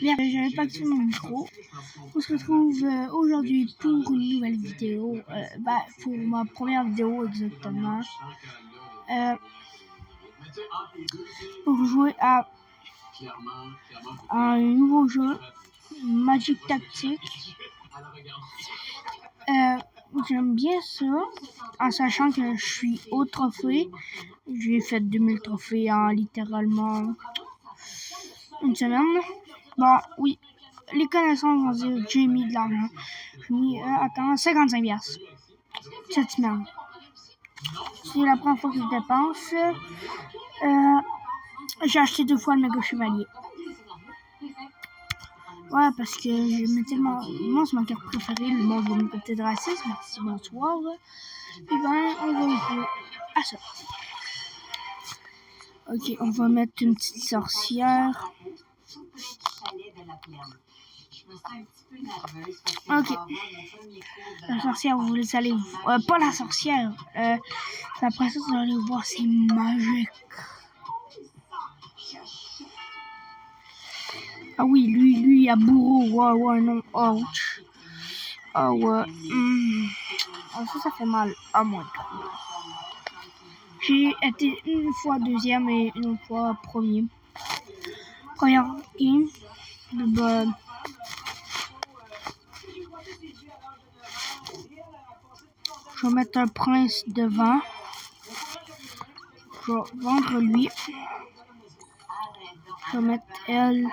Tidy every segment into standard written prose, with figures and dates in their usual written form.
Merde, j'avais pas activé mon micro. On se retrouve aujourd'hui pour une nouvelle vidéo. Pour ma première vidéo exactement. Pour jouer à un nouveau jeu, Magic Tactics. J'aime bien ça, en sachant que je suis au trophée. J'ai fait 2000 trophées en littéralement une semaine. Bon, oui, les connaissances vont dire que j'ai mis de l'argent. J'ai mis, 55$ cette semaine. C'est la première fois que je dépense. J'ai acheté 2 fois le méga chevalier. Ouais, parce que j'aimais tellement. Moi, c'est ma carte préférée. Le monde va me côté de racisme. Merci, bonsoir. Et ben, on va jouer à ça. Ok, on va mettre une petite sorcière. Ok. La sorcière, vous allez pas la sorcière. La princesse, vous allez voir, c'est magique. Ah oui, lui, il y a bourreau. Ouais, non. Ouch. Ah ouais. Ça fait mal. À moi. J'ai été une fois deuxième et une fois premier. Première game. Je vais mettre un prince devant. Je vais vendre lui. Je vais mettre elle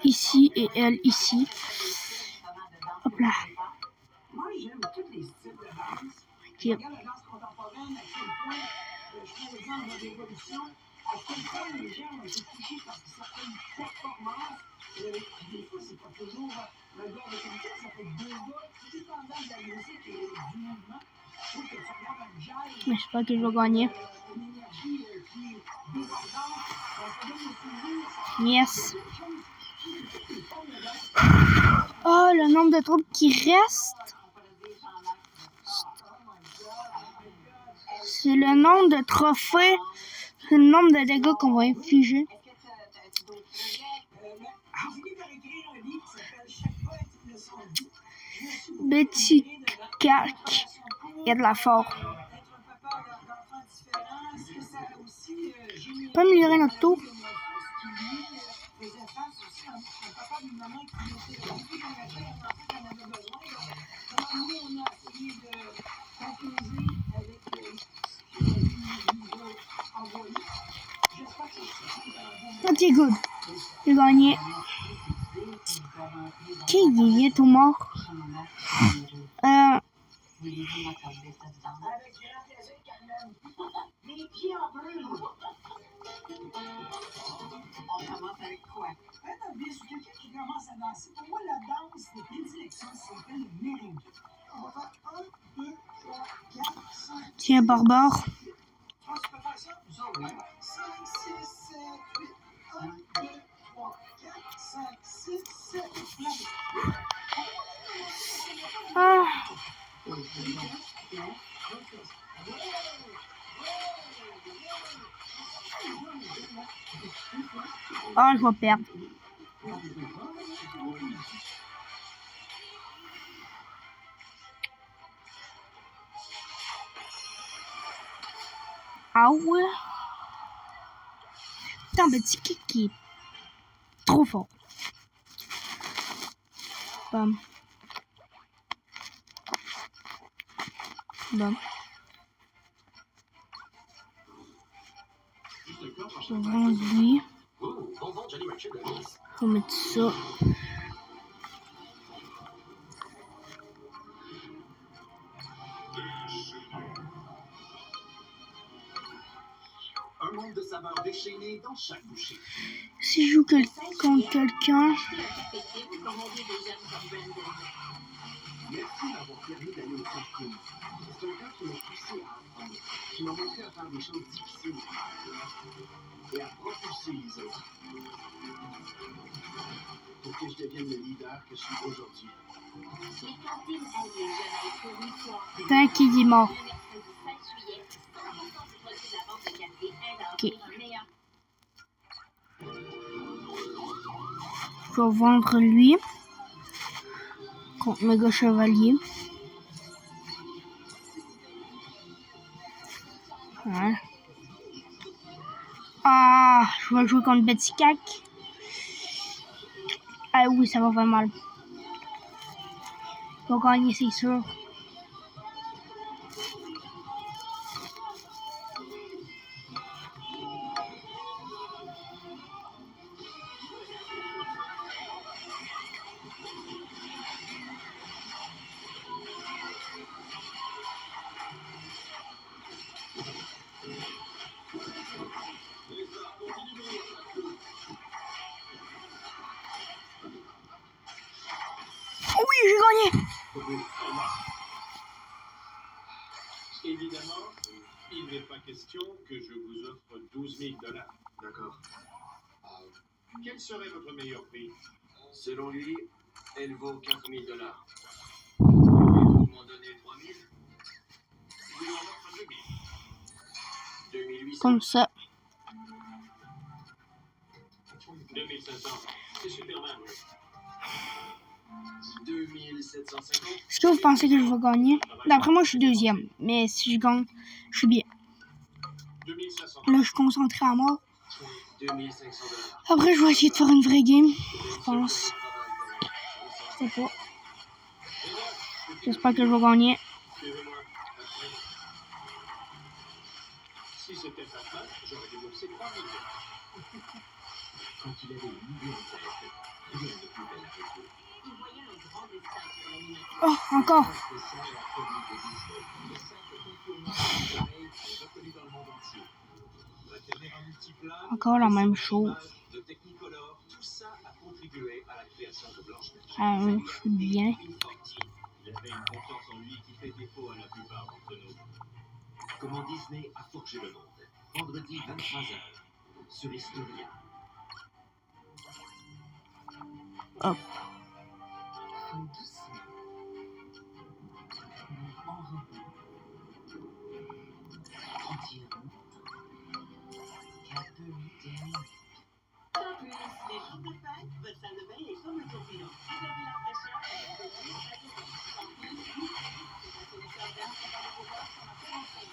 ici et elle ici. Hop là. Ok. Mais je sais pas que je vais gagner. Yes. Oh, le nombre de troupes qui restent. C'est le nombre de trophées. C'est le nombre de dégâts qu'on va infliger. Betty Cac. Il y a de la force. On peut améliorer notre tour. Ok, good. J'ai gagné. Ok, il est tout mort. Tiens, barbare. Je vais perdre. Ah ouais. Putain, Betty Cac qui est trop fort. Bam. Bam. Je vais vendre lui. Je vais mettre ça. Un monde de saveurs déchaînées dans chaque bouchée. Si je joue contre quelqu'un. Merci d'avoir permis d'aller au concours. C'est un gars qui m'a poussé à apprendre, qui m'a montré à faire des choses difficiles et à propulser les autres. Pour que je devienne le leader que je suis aujourd'hui. Putain, qui est mort. Ok. je vais vendre lui contre Méga Chevalier. Ouais. Ah, je vais jouer contre Betty Cac. Ah oui, ça va faire mal. Je vais gagner, c'est sûr. Oui, j'ai gagné. Évidemment, il n'est pas question que je vous offre 12 000 $. D'accord. Quel serait votre meilleur prix? Selon lui, elle vaut 4 000 $. Vous m'en donnez 3 000? Je lui en offre 2 000. 2800. Comme ça. 2 500. C'est Superman. 2750. Est-ce que vous pensez que je vais gagner? D'après moi, je suis deuxième. Mais si je gagne, je suis bien. 2500. Là, je suis concentré à mort. 2500 $. Après, je vais essayer de faire une vraie game. Je pense. Je sais pas. J'espère que je vais gagner. Suivez-moi. Après. Si c'était Batman, j'aurais déboursé 3 000 $. Quand il avait une idée en tête, rien ne pouvait l'arrêter. Il voyait un grand destin pour l'animation. Oh, encore. Spécial à la folie de Disney. Le simple contournement du soleil est reconnu dans le monde entier. La caméra multiplane, Encore la les même images chose. de Technicolor, tout ça a contribué à la création de Blanche-Neige. Ah, je suis bien. Une fortune. Il avait une confiance en lui qui fait défaut à la plupart d'entre nous. Comment Disney a forgé le monde. Vendredi 23h sur Historia. Hop. Comme doucement. Enrobé. Qui dit route. Cadeau d'ennemi. En plus, les jours de fête, votre salle de bain est comme un tourbillon. Vous avez la fraîcheur avec le produit Radiant. En plus, vous c'est un solution d'air capable de vos corps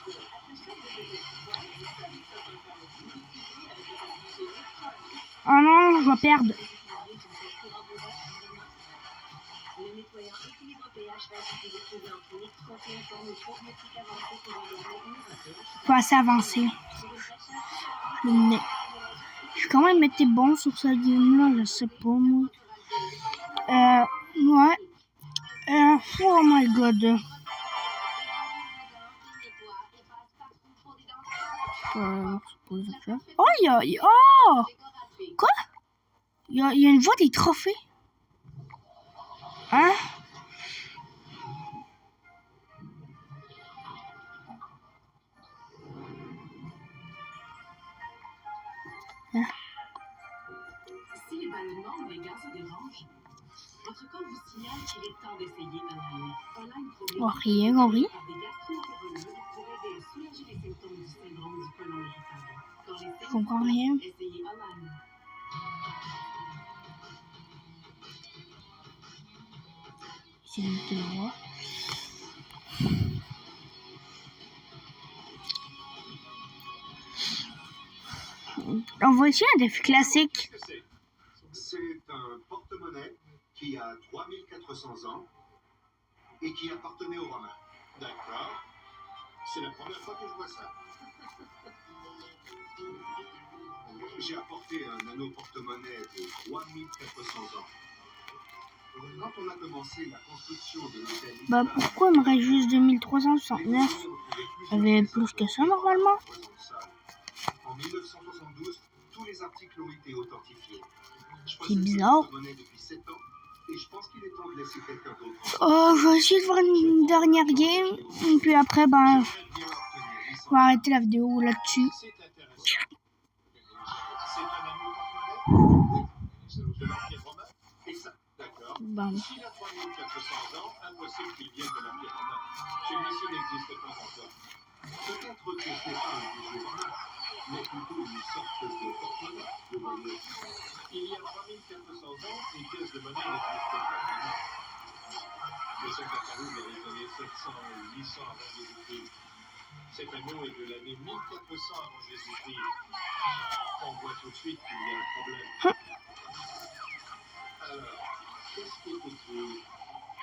sur un 45 kg. Attachez de bébé. Voilà, vous savez que ça peut faire le coup. Utilisez avec le produit hygiénique Charlie. Oh non, je vais perdre. Le nettoyant équilibre pH validé déposé en clinique contient une formule cosmétique avancée pour aider à maintenir un pH. Pas assez avancé. Je quand même été bon sur ce game-là, je sais pas moi. Ouais. Oh my god. Oh, oh! Quoi? Il y a une voie des trophées. Hein? Si les ballonnements ou les gaz vous dérangent, votre corps vous signale qu'il est temps d'essayer Online. Online produit Oh, rien compris. par des gastro-entérologues pour aider à soulager les symptômes du syndrome du côlon irritable. Dans les Je comprends rien. essayez Online. C'est une voie. On va essayer un défi classique. Qu'est-ce que c'est? C'est un porte-monnaie qui a 3400 ans et qui appartenait aux Romains. D'accord. C'est la première fois que je vois ça. J'ai apporté un anneau porte-monnaie de 3400 ans. Quand on a commencé la construction de l'hôtel... Bah pourquoi il me reste juste 2369? J'avais plus que ça normalement. En 1972, tous les articles ont été authentifiés. C'est bizarre. Depuis 7 ans, et je pense qu'il est temps de laisser quelqu'un d'autre. Oh, je vais essayer de faire une dernière game. Et puis après, ben, on va arrêter la vidéo là-dessus. C'est intéressant. C'est un anneau porte-monnaie? Oui. De l'Empire romain? Exact. D'accord. Ben, S'il a 3400 ans, impossible qu'il vienne de l'Empire romain. Celui-ci n'existe pas encore. Peut-être que ce n'est pas un bijou en or, mais plutôt une sorte de porte-monnaie, le voyez. Il y a 3400 ans, une pièce de monnaie n'existait pas vraiment. Mais sont apparus dans les années 700 ou 800 avant Jésus-Christ. Cet anneau est de l'année 1400 avant Jésus-Christ. On voit tout de suite qu'il y a un problème. Alors, qu'est-ce qui est écrit?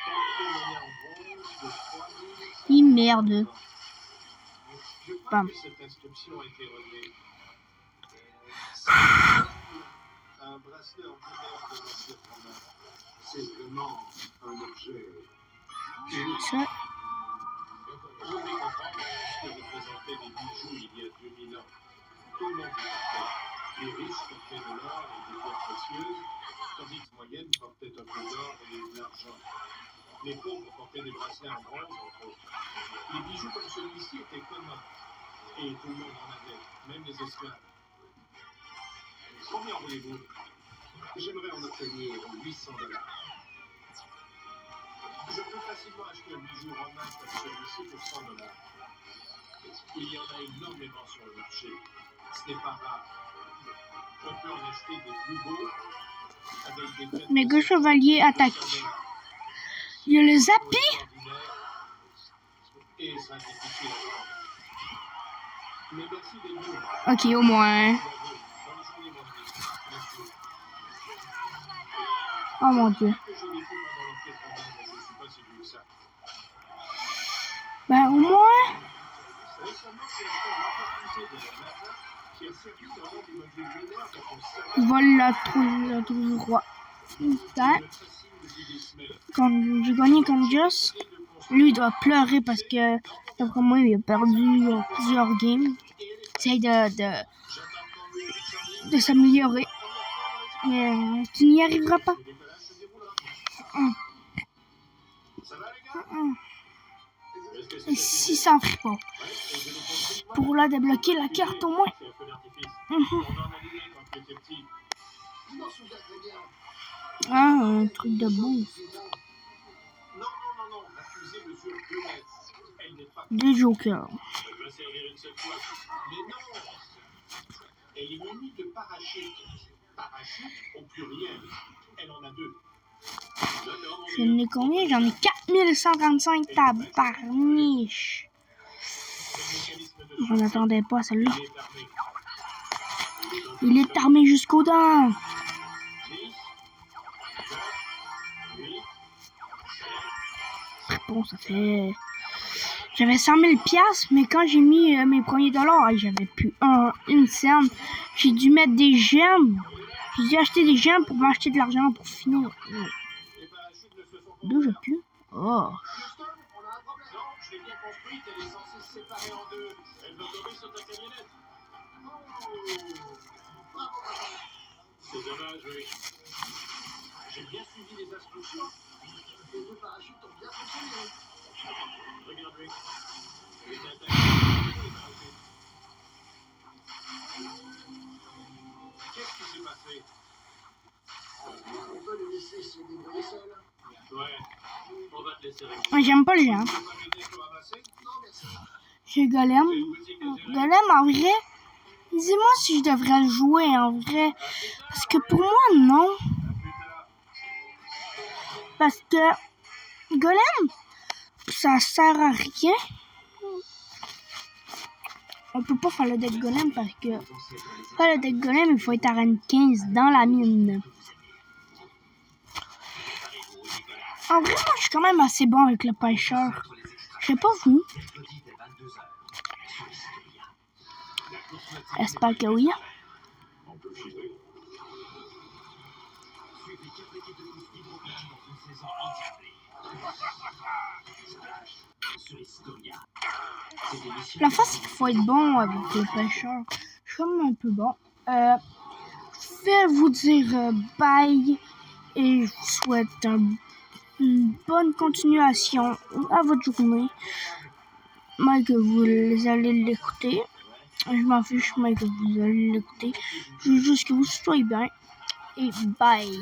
Porte-monnaie en bronze de 3000. Ih, merde. Je crois Bam. que cette inscription a été relevée. Un bracelet en couleur de l'Empire romain. C'est vraiment un objet Ça, Vous devez comprendre ce que représentaient les bijoux il y a 2000 ans. Tout le monde y portait. Les riches portaient de l'or et des pierres précieuses, tandis que les moyennes portaient un peu d'or et de l'argent. Les pauvres portaient des bracelets en bronze, entre autres. Les bijoux comme celui-ci étaient communs. Et tout le monde en avait, même les esclaves. Combien voulez-vous? J'aimerais en obtenir 800 $. Je peux facilement acheter un bijou romain comme celui-ci pour 100 $. Il y en a énormément sur le marché. Ce n'est pas rare. On peut en acheter des plus beaux avec des fêtes mes deux chevaliers attaquent. Il y a le Zappi. Et ça difficile à vendre. Mais merci des goûts. Ok, au moins. Bonne journée, mon ami. Merci. Oh mon dieu. Que j'ai vécu pendant l'Empire romain, mais je ne suis pas si vieux que ça. Ben, au moins. Récemment, j'ai acheté un appareil de la NASA qui a servi dans l'un des modules lunaires quand on savait Je vole la trousse du roi. Putain. Quand j'ai gagné contre Joss, lui il doit pleurer parce que d'après moi il a perdu plusieurs games. Il essaye de s'améliorer. Mais tu n'y arriveras pas. Et si ça ne fait pas. Pour la débloquer la carte au moins. Ah, un truc de bouffe. Non, la fusée mesure 2 mètres. Elle n'est pas Des jokers. Elle va servir une seule fois. Mais non! Elle est munie de parachutes. Parachutes au pluriel. Elle en a 2. J'en ai combien? J'en ai 4135 tabarniche. J'en attendais pas à celle-là. Il est armé jusqu'aux dents. Bon, ça fait... J'avais 100 000 piastres, mais quand j'ai mis mes premiers dollars, j'avais plus une scène. J'ai dû mettre des gemmes. J'ai dû acheter des gemmes pour m'acheter de l'argent pour finir. D'où j'ai pu? Oh. Non, je l'ai bien construite. Elle est censée se séparer en deux. Elle va tomber sur ta camionnette. C'est dommage, oui. J'ai bien suivi les instructions. Les 2 parachutes ont bien fonctionné. Regarde-lui. Elle est attaquée. Qu'est-ce qui s'est passé? On peut le laisser se débrouiller seul. Ouais. On va te laisser régler. Moi, j'aime pas le jeu. Tu veux pas m'aider pour ramasser? Non, merci. J'ai Golem. Golem, en vrai, dis-moi si je devrais le jouer, en vrai. Parce que pour moi, non. Parce que Golem, ça sert à rien. On peut pas faire le deck Golem parce que faire le deck Golem, il faut être à rank 15 dans la mine. En vrai, moi, je suis quand même assez bon avec le pêcheur. Je sais pas vous. J'espère que oui. La face, c'est qu'il faut être bon avec le pêcheur. Je suis quand même un peu bon. Je vais vous dire bye et je vous souhaite une bonne continuation à votre journée. Mais que vous allez l'écouter. Je m'en fiche, mais que vous allez l'écouter. Je veux juste que vous soyez bien. Et bye.